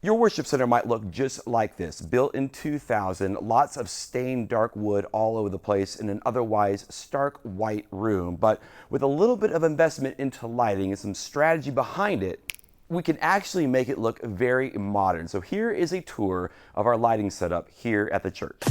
Your worship center might look just like this, built in 2000, lots of stained dark wood all over the place in an otherwise stark white room. But with a little bit of investment into lighting and some strategy behind it, we can actually make it look very modern. So here is a tour of our lighting setup here at the church.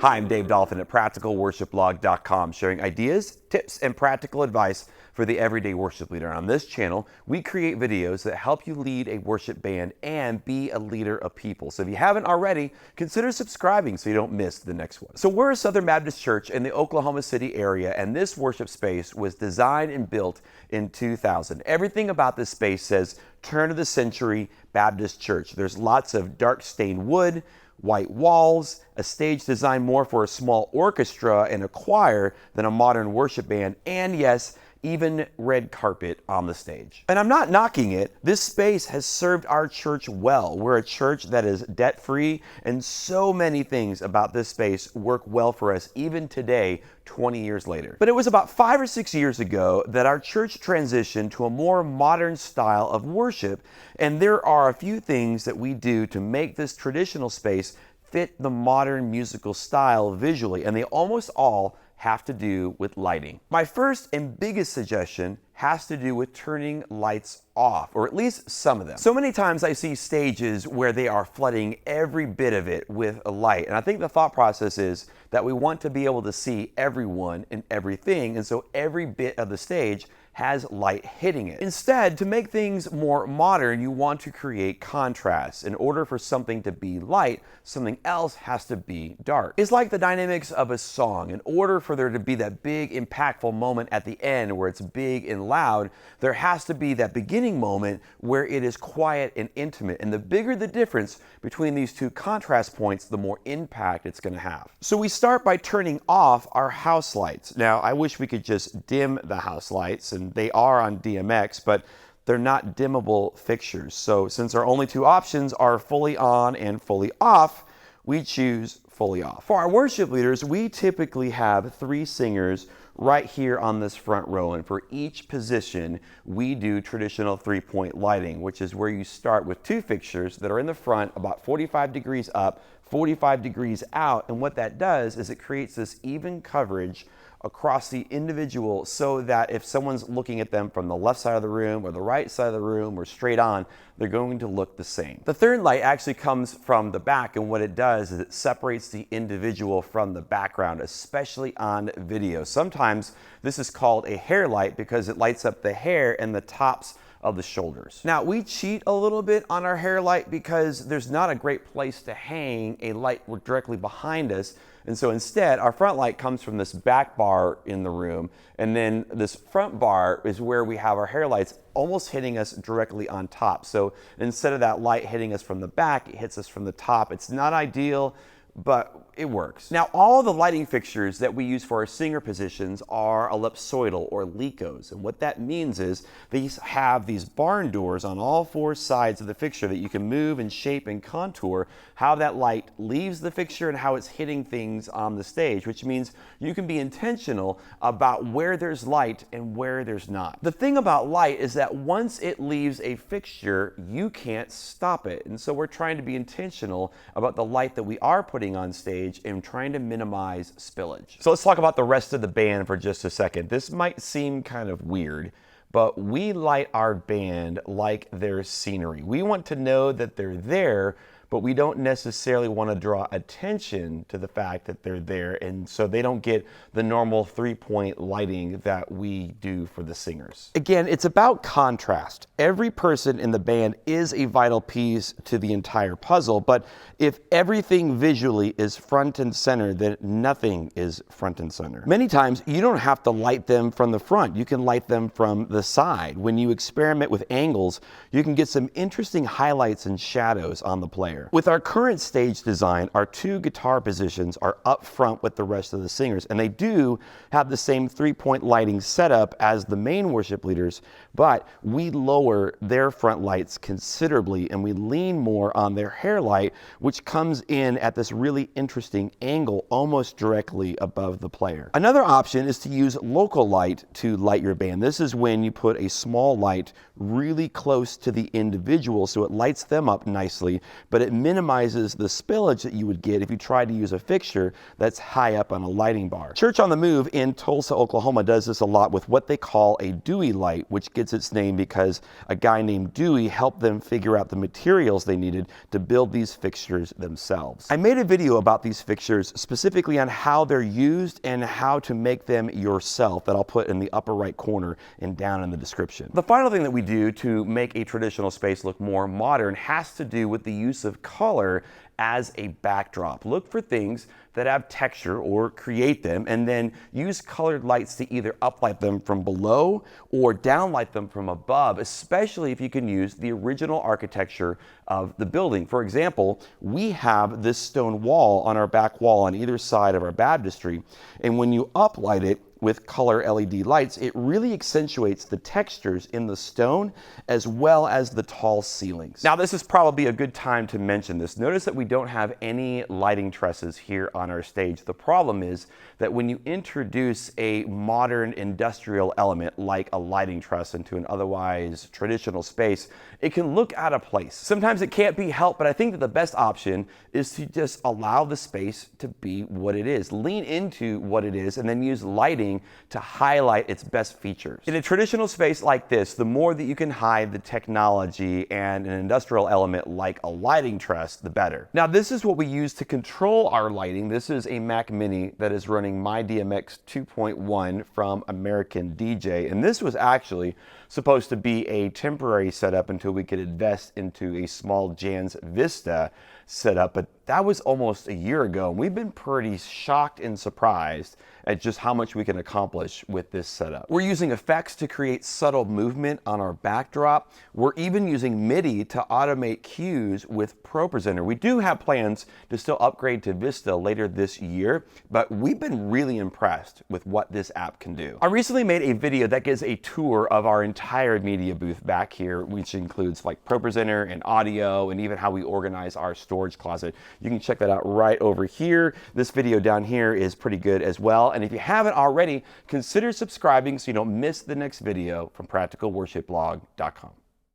Hi, I'm Dave Dolphin at PracticalWorshipBlog.com, sharing ideas, tips, and practical advice for the everyday worship leader. On this channel, we create videos that help you lead a worship band and be a leader of people. So if you haven't already, consider subscribing so you don't miss the next one. So we're a Southern Baptist church in the Oklahoma City area, and this worship space was designed and built in 2000. Everything about this space says turn of the century Baptist church. There's lots of dark stained wood, white walls, a stage designed more for a small orchestra and a choir than a modern worship band, and yes, even red carpet on the stage. And I'm not knocking it. This space has served our church well. We're a church that is debt-free, and so many things about this space work well for us even today, 20 years later. But it was about 5 or 6 years ago that our church transitioned to a more modern style of worship, and there are a few things that we do to make this traditional space fit the modern musical style visually, and they almost all have to do with lighting. My first and biggest suggestion has to do with turning lights off, or at least some of them. So many times I see stages where they are flooding every bit of it with a light, and I think the thought process is that we want to be able to see everyone and everything, and so every bit of the stage has light hitting it. Instead, to make things more modern, you want to create contrast. In order for something to be light, something else has to be dark. It's like the dynamics of a song. In order for there to be that big, impactful moment at the end where it's big and loud, there has to be that beginning moment where it is quiet and intimate. And the bigger the difference between these two contrast points, the more impact it's going to have. So we start by turning off our house lights. Now, I wish we could just dim the house lights, and they are on DMX, but they're not dimmable fixtures. So since our only two options are fully on and fully off, we choose fully off. For our worship leaders, we typically have 3 singers right here on this front row, and for each position we do traditional 3-point lighting, which is where you start with 2 fixtures that are in the front about 45 degrees up, 45 degrees out, and what that does is it creates this even coverage across the individual, so that if someone's looking at them from the left side of the room or the right side of the room or straight on, they're going to look the same. The third light actually comes from the back, and what it does is it separates the individual from the background, especially on video. Sometimes this is called a hair light because it lights up the hair and the tops of the shoulders. Now, we cheat a little bit on our hair light because there's not a great place to hang a light directly behind us. And so instead, our front light comes from this back bar in the room. And then this front bar is where we have our hair lights almost hitting us directly on top. So instead of that light hitting us from the back, it hits us from the top. It's not ideal, but it works. Now, all the lighting fixtures that we use for our singer positions are ellipsoidal or Licos. And what that means is these have these barn doors on all 4 sides of the fixture that you can move and shape and contour how that light leaves the fixture and how it's hitting things on the stage, which means you can be intentional about where there's light and where there's not. The thing about light is that once it leaves a fixture, you can't stop it. And so we're trying to be intentional about the light that we are putting on stage and trying to minimize spillage. So let's talk about the rest of the band for just a second. This might seem kind of weird, but we light our band like they're scenery. We want to know that they're there, but we don't necessarily want to draw attention to the fact that they're there, and so they don't get the normal 3-point lighting that we do for the singers. Again, it's about contrast. Every person in the band is a vital piece to the entire puzzle, but if everything visually is front and center, then nothing is front and center. Many times, you don't have to light them from the front. You can light them from the side. When you experiment with angles, you can get some interesting highlights and shadows on the player. choir. With our current stage design, our 2 guitar positions are up front with the rest of the singers, and they do have the same 3-point lighting setup as the main worship leaders, but we lower their front lights considerably and we lean more on their hair light, which comes in at this really interesting angle almost directly above the player. Another option is to use local light to light your band. This is when you put a small light really close to the individual so it lights them up nicely, but it minimizes the spillage that you would get if you tried to use a fixture that's high up on a lighting bar. Church on the Move in Tulsa, Oklahoma does this a lot with what they call a Dewey light, which gets its name because a guy named Dewey helped them figure out the materials they needed to build these fixtures themselves. I made a video about these fixtures specifically on how they're used and how to make them yourself that I'll put in the upper right corner and down in the description. The final thing that we do to make a traditional space look more modern has to do with the use of color as a backdrop. Look for things that have texture or create them, and then use colored lights to either uplight them from below or downlight them from above, especially if you can use the original architecture of the building. For example, we have this stone wall on our back wall on either side of our baptistry, and when you uplight it with color LED lights, it really accentuates the textures in the stone as well as the tall ceilings. Now, this is probably a good time to mention this. Notice that we don't have any lighting trusses here on our stage. The problem is that when you introduce a modern industrial element like a lighting truss into an otherwise traditional space, it can look out of place. Sometimes it can't be helped, but I think that the best option is to just allow the space to be what it is. Lean into what it is and then use lighting to highlight its best features. In a traditional space like this, the more that you can hide the technology and an industrial element like a lighting truss, the better. Now, this is what we use to control our lighting. This is a Mac Mini that is running my DMX 2.1 from American DJ, and this was actually supposed to be a temporary setup until we could invest into a small Jan's Vista setup, but that was almost a year ago. We've been pretty shocked and surprised at just how much we can accomplish with this setup. We're using effects to create subtle movement on our backdrop. We're even using MIDI to automate cues with ProPresenter. We do have plans to still upgrade to Vista later this year, but we've been really impressed with what this app can do. I recently made a video that gives a tour of our entire media booth back here, which includes like ProPresenter and audio and even how we organize our storage closet. You can check that out right over here. This video down here is pretty good as well. And if you haven't already, consider subscribing so you don't miss the next video from practicalworshipblog.com.